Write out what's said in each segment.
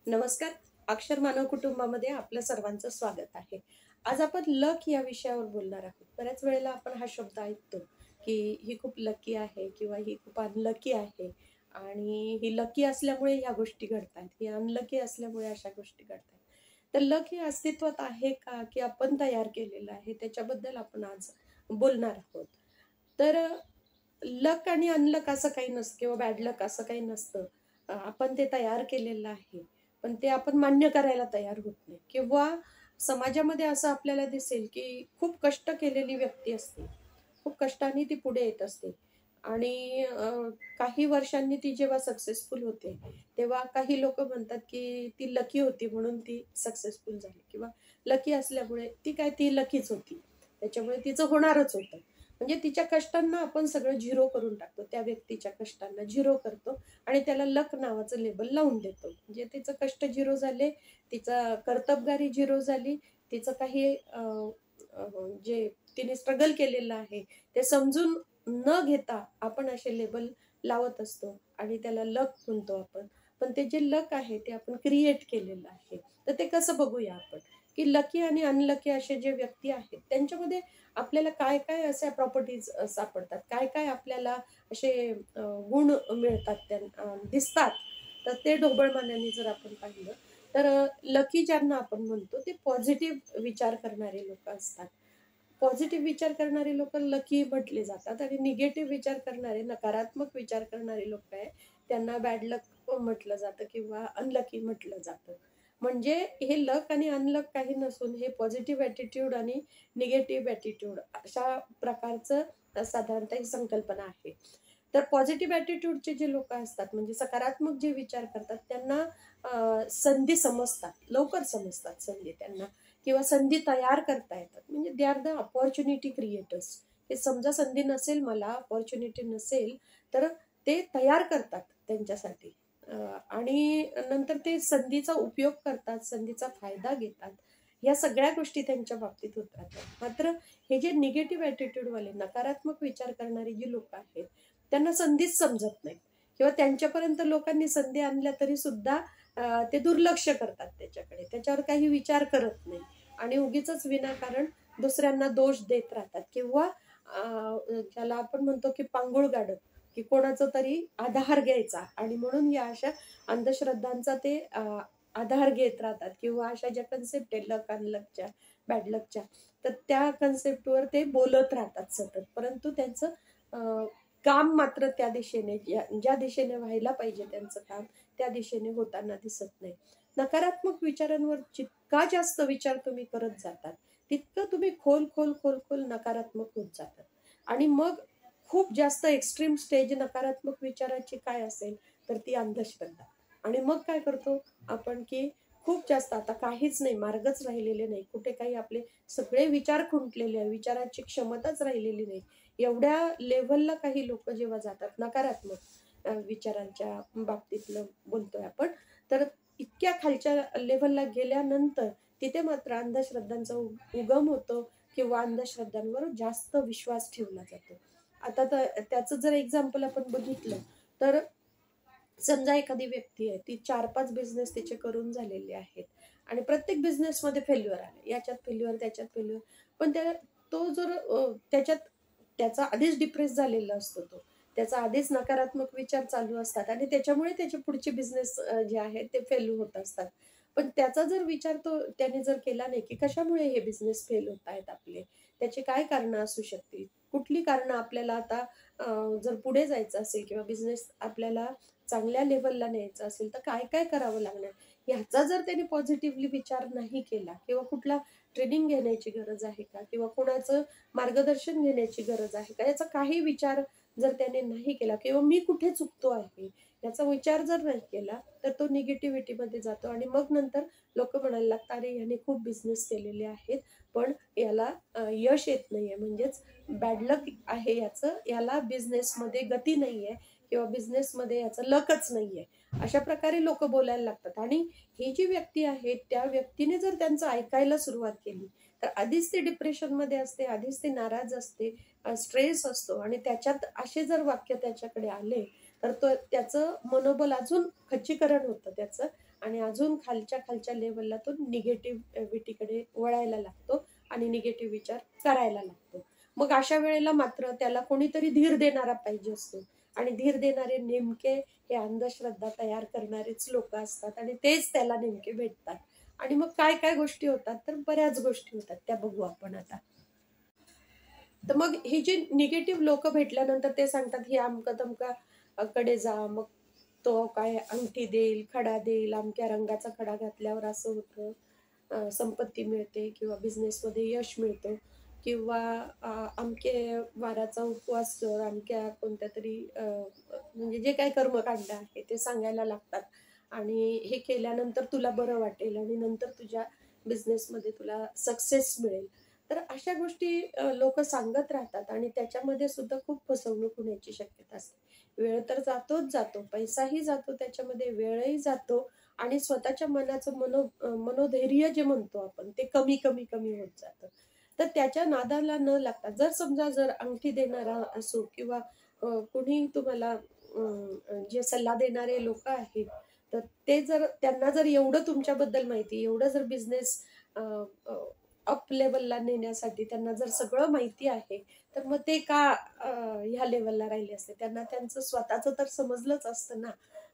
नमस्कार. अक्षर मानव कुटुंबामध्ये आपलं सर्वांचं स्वागत आहे. आज आपण लक या विषयावर बोलणार आहोत. बऱ्याच वेळेला आपण हा शब्द ऐकतो, की ही खूप लकी आहे किंवा ही खूप अनलकी आहे आणि ही लकी असल्यामुळे ह्या गोष्टी घडतायत, ही अनलकी असल्यामुळे अशा गोष्टी घडतायत. तर लक हे अस्तित्वात आहे का, की आपण तयार केलेलं आहे? त्याच्याबद्दल आपण आज बोलणार आहोत. तर लक आणि अनलक असं काही नसतं किंवा बॅड लक असं काही नसतं. आपण ते तयार केलेलं आहे. पण ते आपण मान्य करायला तयार होत नाही किंवा समाजामध्ये असं आपल्याला दिसेल, की खूप कष्ट केलेली व्यक्ती असते. खूप कष्टाने ती पुढे येत असते आणि काही वर्षांनी ती जेव्हा सक्सेसफुल होते, तेव्हा काही लोकं म्हणतात, की ती लकी होती म्हणून ती सक्सेसफुल झाली किंवा लकी असल्यामुळे ती काय ती लकीच होती. त्याच्यामुळे तिचं होणारच होतं. म्हणजे तिच्या कष्टांना आपण सगळं झिरो करून टाकतो. त्या व्यक्तीच्या कष्टांना झिरो करतो आणि त्याला लक नावाचं लेबल लावून देतो. म्हणजे तिचं कष्ट झिरो झाले, तिचा कर्तबगारी झिरो झाली, तिचं काही अ, जे तिने स्ट्रगल केलेलं आहे, ते समजून न घेता आपण असे लेबल लावत असतो आणि त्याला लक म्हणतो आपण. पण ते जे लक आहे ते आपण क्रिएट केलेलं आहे. तर ते कसं बघूया आपण, की लकी आणि अनलकी असे जे व्यक्ती आहेत, त्यांच्यामध्ये आपल्याला काय-काय अशा प्रॉपर्टीज सापडतात? काय-काय आपल्याला असे गुण मिळतात दिसतात. तर ते ढोबळमानाने जर आपण पाहिलं, तर लकी ज्यांना आपण म्हणतो, ते पॉझिटिव्ह विचार करणारे लोकं असतात. पॉझिटिव्ह विचार करणारे लोकं लकी म्हटले जातात आणि निगेटिव्ह विचार करणारे, नकारात्मक विचार करणारे लोकं आहे, त्यांना बॅड लक म्हटलं जातं किंवा अनलकी म्हटलं जातं. म्हणजे हे लक आणि अनलक काही नसून हे पॉझिटिव्ह ॲटिट्यूड आणि निगेटिव्ह ॲटिट्यूड अशा प्रकारचं साधारणतः ही संकल्पना आहे. तर पॉझिटिव्ह ॲटिट्यूडचे जे लोकं असतात, म्हणजे सकारात्मक जे विचार करतात, त्यांना संधी समजतात, लवकर समजतात संधी त्यांना किंवा संधी तयार करता येतात. म्हणजे they are the opportunity creators. हे समजा संधी नसेल मला, अपॉर्च्युनिटी नसेल, तर ते तयार करतात त्यांच्यासाठी. आणि नंतर ते संधीचा उपयोग करतात, संधीचा फायदा घेतात. या सगळ्या गोष्टी त्यांच्या बाबतीत होत राहतात. मात्र हे जे निगेटिव्ह ॲटिट्यूडवाले, नकारात्मक विचार करणारी जी लोकं आहेत, त्यांना संधीच समजत नाही किंवा त्यांच्यापर्यंत लोकांनी संधी आणल्या तरी सुद्धा ते दुर्लक्ष करतात त्याच्याकडे. त्याच्यावर काही विचार करत नाही आणि उगीचच विनाकारण दुसऱ्यांना दोष देत राहतात किंवा ज्याला आपण म्हणतो की पांगुळ गाडप, की कोणाचा तरी आधार घ्यायचा आणि म्हणून या अशा अंधश्रद्धांचा ते आधार घेत राहतात किंवा अशा ज्या कन्सेप्ट आहे लक, अनलकच्या, बॅड लकच्या, तर त्या कन्सेप्टवर ते बोलत राहतात सतत. परंतु त्यांचं काम मात्र त्या दिशेने ज्या ज्या दिशेने व्हायला पाहिजे त्यांचं काम, त्या दिशेने होताना दिसत नाही. नकारात्मक विचारांवर जितका जास्त विचार तुम्ही करत जातात, तितकं तुम्ही खोल नकारात्मक होत जातात. आणि मग खूप जास्त एक्स्ट्रीम स्टेज नकारात्मक विचाराची काय असेल, तर ती अंधश्रद्धा. आणि मग काय करतो आपण, की खूप जास्त आता काहीच नाही, मार्गच राहिलेले नाही. कुठे काही आपले सगळे विचार खुंटलेले आहे, विचाराची क्षमताच राहिलेली नाही. एवढ्या लेव्हलला काही लोकं जेव्हा जातात नकारात्मक विचारांच्या बाबतीतलं बोलतोय आपण, तर इतक्या खालच्या लेव्हलला गेल्यानंतर तिथे मात्र अंधश्रद्धांचा उगम होतो किंवा अंधश्रद्धांवर जास्त विश्वास ठेवला जातो. आता तर त्याचं जर एक्झाम्पल आपण बघितलं, तर समजा एखादी व्यक्ती आहे, ती 4-5 बिझनेस तिचे करून झालेले आहेत आणि प्रत्येक बिझनेसमध्ये फेल्युअर आले. याच्यात फेल्युअर, त्याच्यात फेल्युअर. पण तो जर त्याच्यात त्याचा आधीच डिप्रेस झालेला असतो तो. त्याचा आधीच नकारात्मक विचार चालू असतात आणि त्याच्यामुळे त्याचे पुढचे बिझनेस जे आहेत ते फेल होत असतात. पण त्याचा जर विचार त्याने जर केला नाही, की कशामुळे हे बिझनेस फेल होत आहेत आपले? त्याची काय कारणं असू शकतील? कुठली कारणं आपल्याला आता जर पुढे जायचं असेल किंवा बिझनेस आपल्याला चांगल्या लेव्हलला न्यायचं असेल, तर काय-काय करावं लागणार? ह्याचा जर त्याने पॉझिटिव्हली विचार नाही केला किंवा कुठला ट्रेनिंग घेण्याची गरज आहे का? किंवा कोणाचं मार्गदर्शन घेण्याची गरज आहे का? याचा काही विचार जर त्याने नाही केला किंवा मी कुठे चुकतो आहे, याचा विचार जर नाही केला, तर तो निगेटिव्हिटीमध्ये जातो आणि मग नंतर लोकं म्हणायला लागतात, "अरे, ह्याने खूप बिझनेस केलेले आहेत, पण याला यश येत नाहीये." म्हणजेच बॅड लक आहे याचं, याला बिझनेसमध्ये गती नाहीये किंवा बिझनेसमध्ये याचं लकच नाहीये. अशा प्रकारे लोकं बोलायला लागतात आणि ही जी व्यक्ती आहे, त्या व्यक्तीने जर त्यांचं ऐकायला सुरुवात केली, तर आधीच ती डिप्रेशनमध्ये असते, आधीच ती नाराज असते, स्ट्रेस असतो आणि त्याच्यात असे जर वाक्य त्याच्याकडे आले, तर त्याचं मनोबल अजून खच्चीकरण होतं त्याचं आणि अजून खालच्या खालच्या लेवलला तो निगेटिव्हिटीकडे वळायला लागतो आणि निगेटिव्ह विचार करायला लागतो. मग अशा वेळेला मात्र त्याला कोणीतरी धीर देणारा पाहिजे असतो आणि धीर देणारे नेमके हे अंधश्रद्धा तयार करणारेच लोक असतात आणि तेच त्याला नेमके भेटतात. आणि मग काय काय गोष्टी होतात, तर बऱ्याच गोष्टी होतात, त्या बघू आपण आता. तर मग ही जी निगेटिव्ह लोक भेटल्यानंतर ते सांगतात ही अमका तमका कडे जा, मग तो काय अंगठी देईल, खडा देईल, अमक्या रंगाचा खडा घातल्यावर असं होतं, संपत्ती मिळते किंवा बिझनेसमध्ये यश मिळतं किंवा अमके वाराचा उपवास कर, अमक्या कोणत्या तरी म्हणजे जे काही कर्मकांड आहे ते सांगायला लागतात आणि हे केल्यानंतर तुला बरं वाटेल आणि नंतर तुझ्या बिझनेसमध्ये तुला सक्सेस मिळेल. तर अशा गोष्टी लोक सांगत राहतात आणि त्याच्यामध्ये सुद्धा खूप फसवणूक होण्याची शक्यता असते. वेळ तर जातोच जातो, पैसाही जातो त्याच्यामध्ये, वेळही जातो आणि स्वतःच्या मनाचं मनोधैर्य जे म्हणतो आपण ते कमी कमी कमी होत जातं. तर त्याच्या नादाला न लागता जर अंगठी देणारा असो किंवा कुणी तुम्हाला जे सल्ला देणारे लोक आहेत, तर ते जर त्यांना जर एवढं तुमच्याबद्दल माहिती, एवढं जर बिझनेस अप लेवलला नेण्यासाठी त्यांना जर सगळं माहिती आहे, तर मग ते का ह्या लेवलला राहिले असते? त्यांना त्यांचं स्वतःचं तर समजलंच असतं ना.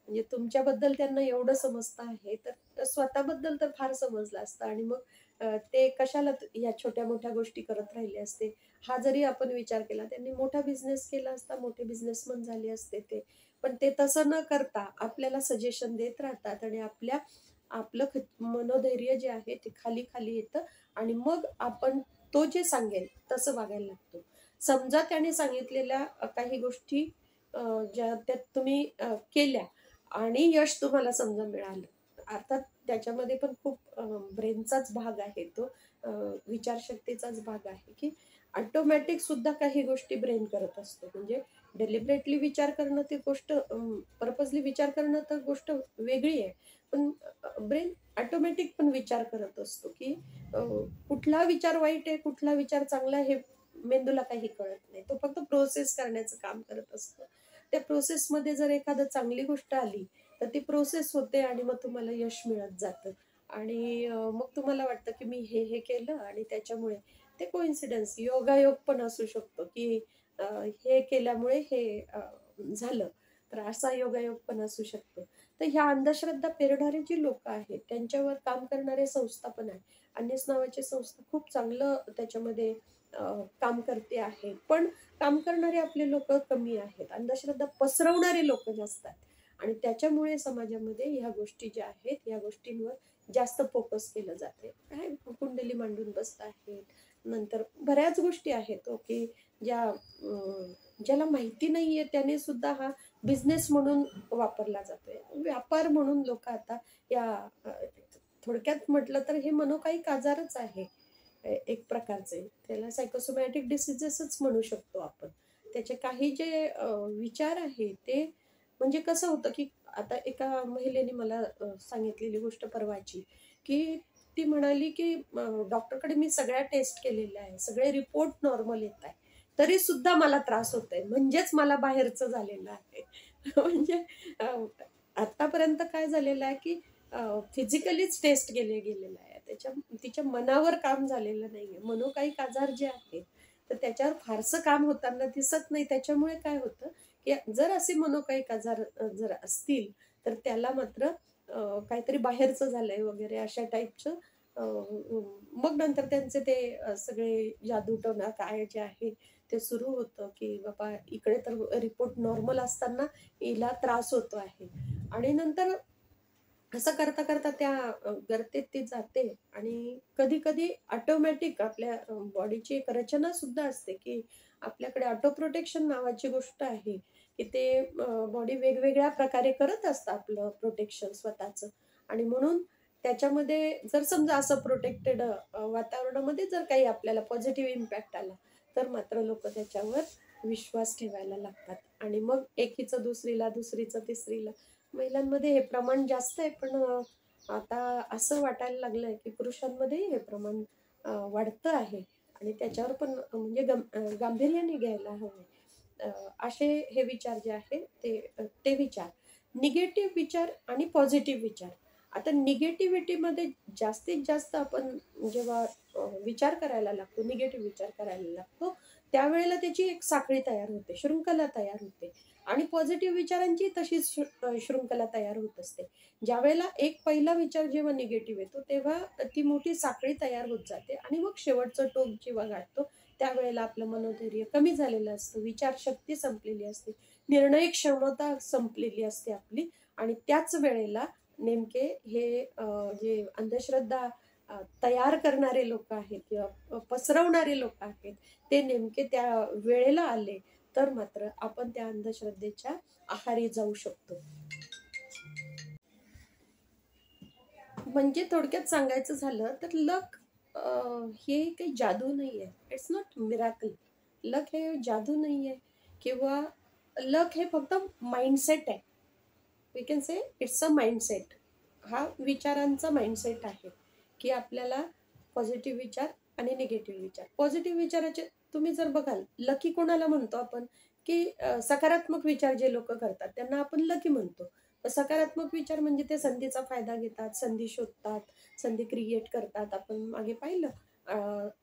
म्हणजे तुमच्याबद्दल त्यांना एवढं समजतं आहे, तर स्वतःबद्दल तर फार समजलं असतं आणि मग ते कशाला या छोट्या-मोठ्या गोष्टी करत राहिले असते. हा जरी आपण विचार केला, त्यांनी मोठा बिझनेस केला असता, मोठे बिझनेसमन झाले असते ते. पण ते तसं न करता आपल्याला सजेशन देत राहतात आणि आपलं मनोधैर्य जे आहे ते खाली-खाली येतं आणि मग आपण तो जे सांगेल तसं वागायला लागतो. समजा त्याने सांगितलेल्या काही गोष्टी ज्या त्या तुम्ही केल्या आणि यश तुम्हाला समजा मिळालं. अर्थात त्याच्यामध्ये पण खूप ब्रेनचाच भाग आहे तो, अ, विचारशक्तीचाच भाग आहे, की ऑटोमॅटिक सुद्धा काही गोष्टी ब्रेन करत असतो. म्हणजे डेलिबरेटली विचार करणं ती गोष्ट, पर्पजली विचार करणं तर गोष्ट वेगळी आहे. पण ब्रेन ऑटोमॅटिक पण विचार करत असतो, की अ, कुठला विचार वाईट आहे, कुठला विचार चांगला आहे, हे मेंदूला काही कळत नाही. तो फक्त प्रोसेस करण्याचं काम करत असतो. त्या प्रोसेसमध्ये जर एखादी चांगली गोष्ट आली, तर ती प्रोसेस होते आणि मग तुम्हाला यश मिळत जातं आणि मग तुम्हाला वाटतं, की मी हे केलं आणि त्याच्यामुळे ते कोइन्सिडन्स, योगायोग पण असू शकतो, की हे केल्यामुळे हे झालं. तर असा योगायोग पण असू शकतो. तर ह्या अंधश्रद्धा पेरणारी जी लोकं आहेत, त्यांच्यावर काम करणारे संस्था पण आहे. अन्यस नावाची संस्था खूप चांगलं त्याच्यामध्ये काम करते आहे. पण काम करणारे आपले लोकं कमी आहेत. अंधश्रद्धा पसरवणारे लोकं जास्त आहेत आणि त्याच्यामुळे समाजामध्ये ह्या गोष्टी ज्या आहेत, ह्या गोष्टींवर जास्त फोकस केलं जाते. काय कुंडली मांडून बसत आहेत. नंतर बऱ्याच गोष्टी आहेत हो, की ज्याला माहिती नाहीये त्याने सुद्धा हा बिझनेस म्हणून वापरला जातोय. व्यापार म्हणून लोकं आता या थोडक्यात म्हटलं तर हे मनोकायिक आजारच आहे. एक प्रकारचे. त्याला सायकोसोमॅटिक डिसीजेसच म्हणू शकतो आपण. त्याचे काही जे विचार आहे ते म्हणजे कसं होतं, की आता एका महिलेने मला सांगितलेली गोष्ट परवाची, की ती म्हणाली, की डॉक्टरकडे मी सगळ्या टेस्ट केलेल्या आहे. सगळे रिपोर्ट नॉर्मल येत आहे. तरी सुद्धा मला त्रास होतोय. म्हणजेच मला बाहेरचं झालेलं आहे. म्हणजे अ, आत्तापर्यंत काय झालेलं आहे, की फिजिकलीच टेस्ट गेलेलं आहे. तिच्या मनावर काम झालेलं नाहीये. मनोकायिक आजार जे आहेत, तर त्याच्यावर फारसं काम होताना दिसत नाही. त्याच्यामुळे काय होतं, की जर असे मनोकायिक आजार जर असतील, तर त्याला मात्र काहीतरी बाहेरचं झालंय वगैरे अशा टाईपचं मग नंतर त्यांचे ते सगळे जादूटोणा काय जे आहे ते सुरू होतं, की बाबा इकडे तर रिपोर्ट नॉर्मल असताना हिला त्रास होतो आहे आणि नंतर असं करता-करता त्या गर्तेत ती जाते आणि कधी-कधी ऑटोमॅटिक आपल्या बॉडीची एक रचना सुद्धा असते, की आपल्याकडे ऑटो प्रोटेक्शन नावाची गोष्ट आहे, की ते बॉडी वेगवेगळ्या प्रकारे करत असतं आपलं प्रोटेक्शन स्वतःचं आणि म्हणून त्याच्यामध्ये जर समजा असं प्रोटेक्टेड वातावरणामध्ये जर काही आपल्याला पॉझिटिव्ह इम्पॅक्ट आला, तर मात्र लोकं त्याच्यावर विश्वास ठेवायला लागतात आणि मग एकीचं दुसरीला, दुसरीचं तिसरीला महिलांमध्ये हे प्रमाण जास्त आहे, पण आता असं वाटायला लागलंय, की पुरुषांमध्येही हे प्रमाण वाढतं आहे आणि त्याच्यावर पण म्हणजे गांभीर्याने घ्यायला हवं. अ, असे हे विचार जे आहेत ते विचार. निगेटिव्ह विचार आणि पॉझिटिव्ह विचार आता निगेटिव्हिटीमध्ये जास्तीत जास्त आपण जेव्हा विचार करायला लागतो, निगेटिव्ह विचार करायला लागतो, त्यावेळेला त्याची एक साखळी तयार होते, शृंखला तयार होते. आणि पॉझिटिव्ह विचारांची तशीच शृंखला तयार होत असते. ज्यावेळेला एक पहिला विचार जेव्हा निगेटिव्ह येतो, तेव्हा ती मोठी साखळी तयार होत जाते आणि मग शेवटचं टोक जेव्हा गाठतो, त्यावेळेला आपलं मनोधैर्य कमी झालेलं असतं, विचारशक्ती संपलेली असते, निर्णय क्षमता संपलेली असते आपली. आणि त्याच वेळेला नेमके हे जे अंधश्रद्धा तयार करणारे लोक आहेत किंवा पसरवणारे लोक आहेत, ते नेमके त्या वेळेला आले, तर मात्र आपण त्या अंधश्रद्धेच्या आहारी जाऊ शकतो. म्हणजे थोडक्यात सांगायचं झालं तर लक हे काही जादू नाही आहे. It's not miracle. लक हे जादू नाही आहे किंवा लक हे फक्त माइंडसेट आहे. We can say it's a mindset. हा विचारांचा माइंडसेट आहे की आपल्याला पॉझिटिव्ह विचार आणि निगेटिव्ह विचार. पॉझिटिव्ह विचाराचे तुम्ही जर बघाल, लकी कोणाला म्हणतो आपण, की सकारात्मक विचार जे लोक करतात त्यांना आपण लकी म्हणतो. सकारात्मक विचार म्हणजे ते संधीचा फायदा घेतात, संधी शोधतात, संधी क्रिएट करतात. आपण मागे पाहिलं,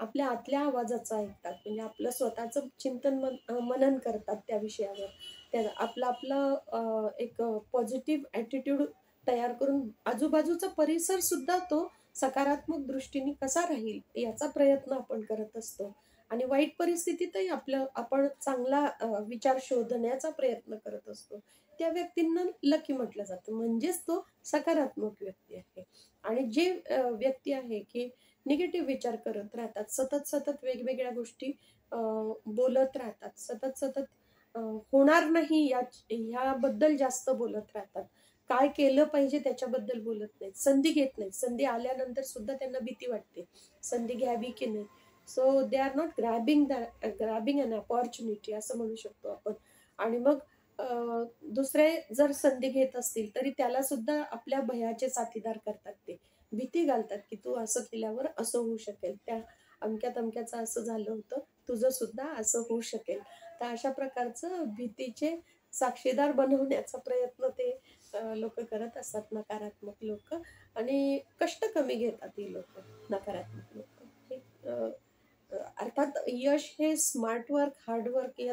आपल्या आतल्या आवाजाचं ऐकतात, म्हणजे आपलं स्वतःचं चिंतन मनन करतात त्या विषयावर. त्या आपलं आपलं एक पॉझिटिव्ह ॲटिट्यूड तयार करून आजूबाजूचा परिसर सुद्धा तो सकारात्मक दृष्टीने कसा राहील याचा प्रयत्न आपण करत असतो. आणि वाईट परिस्थितीतही आपण चांगला विचार शोधण्याचा प्रयत्न करत असतो. त्या व्यक्तींना लकी म्हटलं जातं, म्हणजेच तो सकारात्मक व्यक्ती आहे. आणि जे व्यक्ती आहे की निगेटिव्ह विचार करत राहतात, सतत सतत वेगवेगळ्या गोष्टी बोलत राहतात, सतत सतत होणार नाही ह्याबद्दल जास्त बोलत राहतात, काय केलं पाहिजे त्याच्याबद्दल बोलत नाहीत, संधी घेत नाहीत, संधी आल्यानंतर सुद्धा त्यांना भीती वाटते संधी घ्यावी की नाही. So they are not grabbing an opportunity असं म्हणू शकतो आपण. आणि मग दुसरे जर संधी घेत असतील तरी त्याला सुद्धा आपल्या भयाचे साथीदार करतात. ते भीती घालतात की तू असं केल्यावर असं होऊ शकेल, त्या अमक्या तमक्याचं असं झालं होतं, तुझं सुद्धा असं होऊ शकेल. तर अशा प्रकारचं भीतीचे साक्षीदार बनवण्याचा प्रयत्न ते लोक करत असतात, नकारात्मक लोक. आणि कष्ट कमी घेतात ही लोक, नकारात्मक लोक. अर्थात यश हे स्मार्ट वर्क, हार्ड वर्क या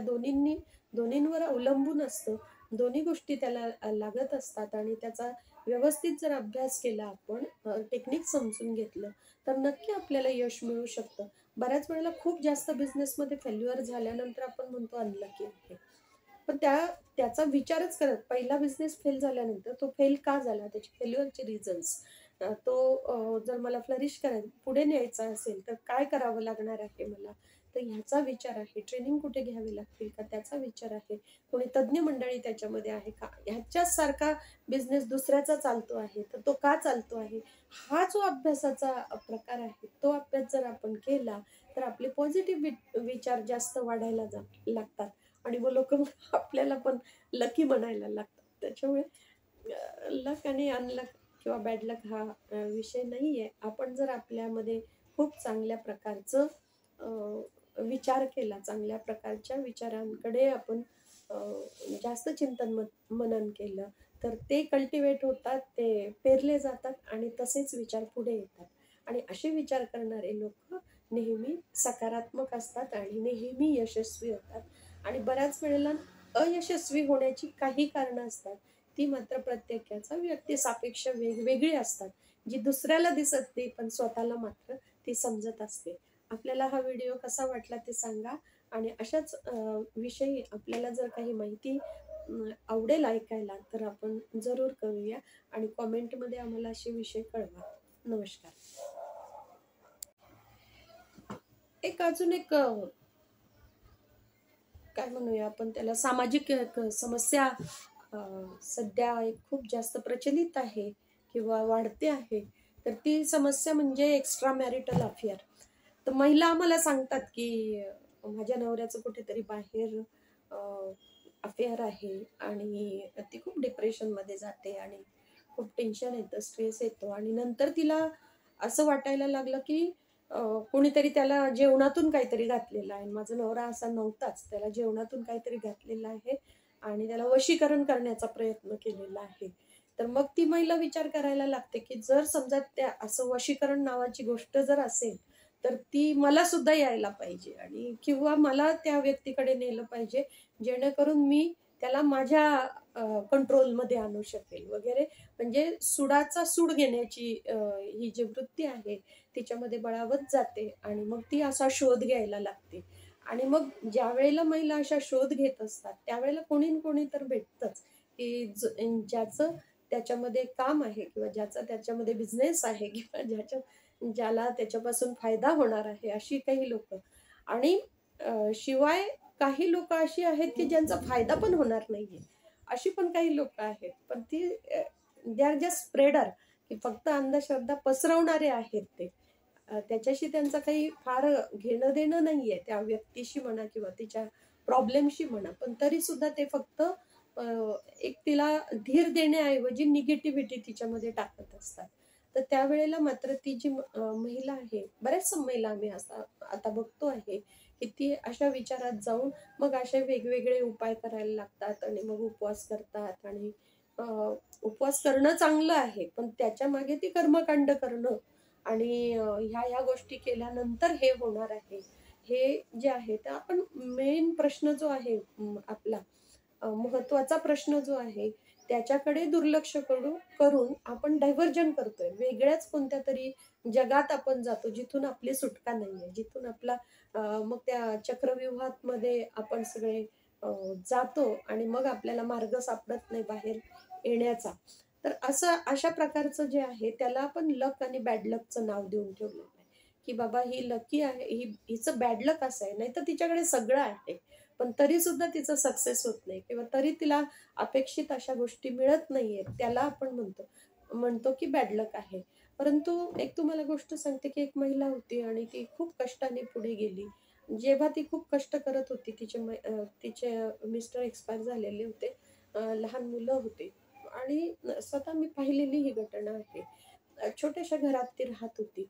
दोन्हींवर अवलंबून असतं. दोन्ही गोष्टी त्याला लागत असतात आणि त्याचा व्यवस्थित जर अभ्यास केला, आपण टेक्निक समजून घेतलं, तर नक्की आपल्याला यश मिळू शकतं. बऱ्याच वेळेला खूप जास्त बिझनेसमध्ये फेल्युअर झाल्यानंतर आपण म्हणतो अनलकी आहे, पण त्याचा विचारच करत पहिला बिझनेस फेल झाल्यानंतर तो फेल का झाला, त्याची फेल्युअरचे रिझन्स, तो जर मला फ्लरिश करायचं पुढे न्यायचा असेल तर काय करावं लागणार आहे मला, तर ह्याचा विचार आहे. ट्रेनिंग कुठे घ्यावी लागतील का, त्याचा विचार आहे. कोणी तज्ज्ञ मंडळी त्याच्यामध्ये आहे का, ह्याच्याच सारखा बिझनेस दुसऱ्याचा चालतो आहे तर तो का चालतो आहे, हा जो अभ्यासाचा प्रकार आहे, तो अभ्यास जर आपण केला तर आपले पॉझिटिव्ह विचार जास्त वाढायला लागतात आणि मग लोक आपल्याला पण लकी म्हणायला लागतात. त्याच्यामुळे लक आणि अनलक किंवा बॅड लक हा विषय नाही आहे. आपण जर आपल्यामध्ये खूप चांगल्या प्रकारचं विचार केला, चांगल्या प्रकारच्या विचारांकडे आपण जास्त चिंतन मनन केलं, तर ते कल्टिवेट होतात, ते पेरले जातात आणि तसेच विचार पुढे येतात. आणि असे विचार करणारे लोक नेहमी सकारात्मक असतात आणि नेहमी यशस्वी होतात. आणि बऱ्याच वेळेला अयशस्वी होण्याची काही कारणं असतात, ती मात्र प्रत्येकाचा व्यक्तिसापेक्ष वेगवेगळी असतात, जी दुसऱ्याला दिसत नाही पण स्वतःला मात्र ती समजत असते. आपल्याला हा व्हिडिओ कसा वाटला ते सांगा. आणि अशाच विषयी आपल्याला जर काही माहिती आवडेल ऐकायला, तर आपण जरूर करूया आणि कॉमेंटमध्ये आम्हाला असे विषय कळवा. नमस्कार. अजून एक काय म्हणूया आपण त्याला, सामाजिक एक समस्या सध्या एक खूप जास्त प्रचलित आहे किंवा वाढते आहे. तर ती समस्या म्हणजे एक्स्ट्रा मॅरिटल अफेअर. तर महिला आम्हाला सांगतात की माझ्या नवऱ्याचं कुठेतरी बाहेर अफेअर आहे आणि ती खूप डिप्रेशनमध्ये जाते आणि खूप टेन्शन येतं, स्ट्रेस येतो आणि नंतर तिला असं वाटायला लागलं की कोणीतरी त्याला जेवणातून काहीतरी घातलेलं आहे. माझा नवरा असा नव्हताच, त्याला जेवणातून काहीतरी घातलेलं आहे आणि त्याला वशीकरण करण्याचा प्रयत्न केलेला आहे. तर मग ती महिला विचार करायला लागते, की जर समजा त्या असं वशीकरण नावाची गोष्ट जर असेल, तर ती मला सुद्धा यायला पाहिजे आणि किंवा मला त्या व्यक्तीकडे नेलं पाहिजे, जेणेकरून मी त्याला माझ्या कंट्रोलमध्ये आणू शकेल वगैरे. म्हणजे सुडाचा सूड घेण्याची ही जी वृत्ती आहे, तिच्यामध्ये बळावत जाते आणि मग ती असा शोध घ्यायला लागते. आणि मग ज्यावेळेला महिला अशा शोध घेत असतात, त्यावेळेला कोणी ना कोणी तर भेटतंच, की ज्याचं त्याच्यामध्ये काम आहे किंवा ज्याचा त्याच्यामध्ये बिझनेस आहे किंवा ज्याला त्याच्यापासून फायदा होणार आहे, अशी काही लोकं. आणि शिवाय काही लोकं अशी आहेत, की ज्यांचा फायदा पण होणार नाहीये. अशी पण काही लोकं आहेत. पण ती दे आर जस्ट स्प्रेडर, की फक्त अंधश्रद्धा पसरवणारे आहेत ते. त्याच्याशी त्यांचं काही फार घेणं-देणं नाहीये त्या व्यक्तीशी म्हणा किंवा तिच्या प्रॉब्लेमशी म्हणा. पण तरीसुद्धा ते फक्त अ, एक तिला धीर देण्याऐवजी निगेटिव्हिटी तिच्यामध्ये टाकत असतात. तर त्यावेळेला मात्र ती जी महिला आहे, बऱ्याचशा महिला आम्ही असा आता बघतो आहे, की ती अशा विचारात जाऊन मग असे वेगवेगळे उपाय करायला लागतात आणि मग उपवास करतात आणि अ, उपवास करणं चांगलं आहे, पण त्याच्यामागे ती कर्मकांड करणं आणि ह्या-ह्या गोष्टी केल्यानंतर हे होणार आहे. हे जे आहे, तर आपण मेन प्रश्न जो आहे आपला महत्त्वाचा प्रश्न जो आहे, त्याच्याकडे दुर्लक्ष करून आपण डायव्हर्जन करतोय. वेगळ्याच कोणत्यातरी जगात आपण जातो, जिथून आपली सुटका नाहीये. जिथून आपला मग त्या चक्रव्यूहामध्ये आपण सगळे अ, जातो आणि मग आपल्याला मार्ग सापडत नाही बाहेर येण्याचा. तर असं अशा प्रकारचं जे आहे, त्याला आपण लक आणि बॅड लकचं नाव देऊन ठेवलेलं आहे, की बाबा ही लकी आहे, हिचं बॅड लक असं आहे. नाहीतर तिच्याकडे सगळं आहे. पण तरीसुद्धा तिचं सक्सेस होत नाही किंवा तरी तिला अपेक्षित अशा गोष्टी मिळत नाहीयेत. त्याला आपण म्हणतो म्हणतो की बॅड लक आहे. परंतु एक तुम्हाला गोष्ट सांगते, की एक महिला होती आणि ती खूप कष्टाने पुढे गेली. जेव्हा ती खूप कष्ट करत होती, तिचे मिस्टर एक्सपायर झालेले होते. लहान मुलं होती आणि स्वतः मी पाहिलेली ही घटना आहे. छोट्याशा घरात ती राहत होती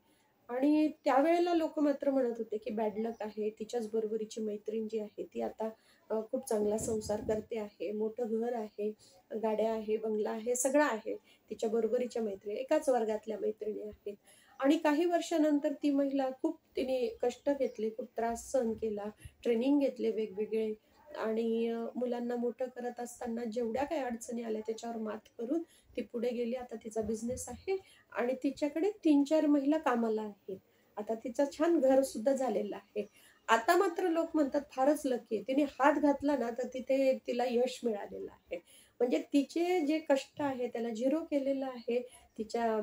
आणि त्यावेळेला लोकं मात्र म्हणत होते, की बॅड लक आहे. तिच्याच बरोबरीची मैत्रीण जी आहे, ती आता खूप चांगला संसार करते आहे. मोठं घर आहे, गाड्या आहे, बंगला आहे, सगळं आहे. तिच्या बरोबरीच्या मैत्रिणी, एकाच वर्गातल्या मैत्रिणी आहेत. आणि काही वर्षानंतर ती महिला खूप तिने कष्ट घेतले, खूप त्रास सहन केला, ट्रेनिंग घेतले वेगवेगळे आणि मुलांना मोठं करत असताना जेवढ्या काही अडचणी आल्या त्याच्यावर मात करून ती पुढे गेली. आता तिचा बिझनेस आहे आणि तिच्याकडे 3-4 महिला कामाला आहेत. आता तिचं छान घरसुद्धा झालेलं आहे. आता मात्र लोक म्हणतात फारच लकी आहे. तिने हात घातला ना, तर तिथे तिला यश मिळालेलं आहे. म्हणजे तिचे जे कष्ट आहे त्याला झिरो केलेलं आहे. तिच्या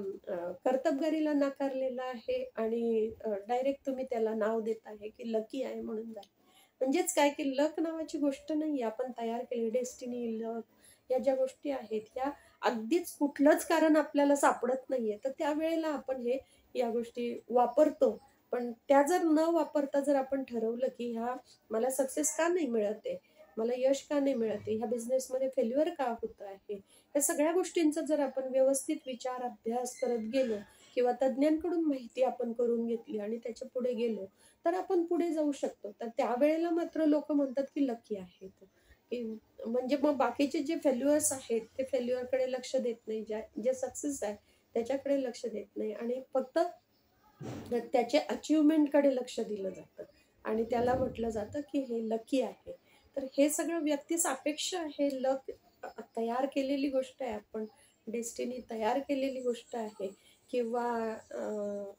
कर्तबगारीला नाकारलेलं आहे आणि डायरेक्ट तुम्ही त्याला नाव देत आहे, की लकी आहे म्हणून झालं. म्हणजेच काय, की लक नावाची गोष्ट नाहीये. आपण तयार केली डेस्टिनी, लक या ज्या गोष्टी आहेत, ह्या अगदीच कुठलंच कारण आपल्याला सापडत नाहीये. तर त्यावेळेला आपण या गोष्टी वापरतो. पण त्या जर न वापरता जर आपण ठरवलं, की मला सक्सेस का नाही मिळत आहे? मला यश का नाही मिळत आहे? ह्या बिझनेसमध्ये फेल्युअर का होत आहे? या सगळ्या गोष्टींचा जर आपण व्यवस्थित विचार, अभ्यास करत गेलो किंवा तज्ञांकडून माहिती आपण करून घेतली आणि त्याच्या पुढे गेलो, तर आपण पुढे जाऊ शकतो. तर त्यावेळेला मात्र लोकं म्हणतात, की लकी आहे तो, की म्हणजे मग बाकीचे जे फेल्युअर्स आहेत, ते फेल्युअरकडे लक्ष देत नाही. जे सक्सेस आहे, त्याच्याकडे लक्ष देत नाही आणि फक्त त्याच्या अचीव्हमेंटकडे लक्ष दिलं जातं आणि त्याला म्हटलं जातं, की हे लकी आहे. तर हे सगळं व्यक्तिसापेक्ष आहे. लक तयार केलेली गोष्ट आहे आपण. डेस्टिनी तयार केलेली गोष्ट आहे किंवा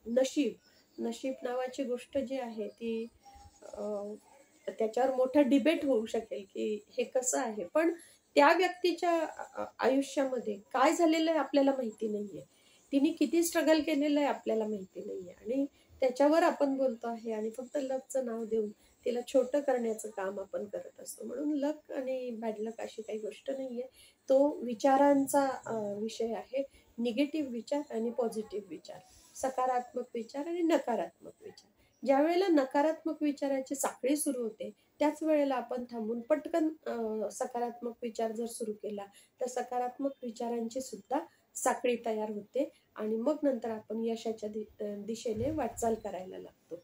नशीब. नशीब नावाची गोष्ट जी आहे ती त्याच्यावर मोठं डिबेट होऊ शकेल, की हे कसं आहे. पण त्या व्यक्तीच्या आयुष्यामध्ये काय झालेलं आहे आपल्याला माहिती नाहीये. तिने किती स्ट्रगल केलेलं आहे आपल्याला माहिती नाहीये आणि त्याच्यावर आपण बोलतो आहे आणि फक्त लकचं नाव देऊन तिला छोटं करण्याचं काम आपण करत असतो. म्हणून लक आणि बॅड लक अशी काही गोष्ट नाहीये. तो विचारांचा विषय आहे. निगेटिव्ह विचार आणि पॉझिटिव्ह विचार, सकारात्मक विचार आणि नकारात्मक विचार. ज्यावेळेला नकारात्मक विचाराची साखळी सुरू होते, त्याच वेळेला आपण थांबून पटकन सकारात्मक विचार जर सुरू केला, तर सकारात्मक विचारांची सुद्धा साखळी तयार होते आणि मग नंतर आपण यशाच्या दिशेने वाटचाल करायला लागतो.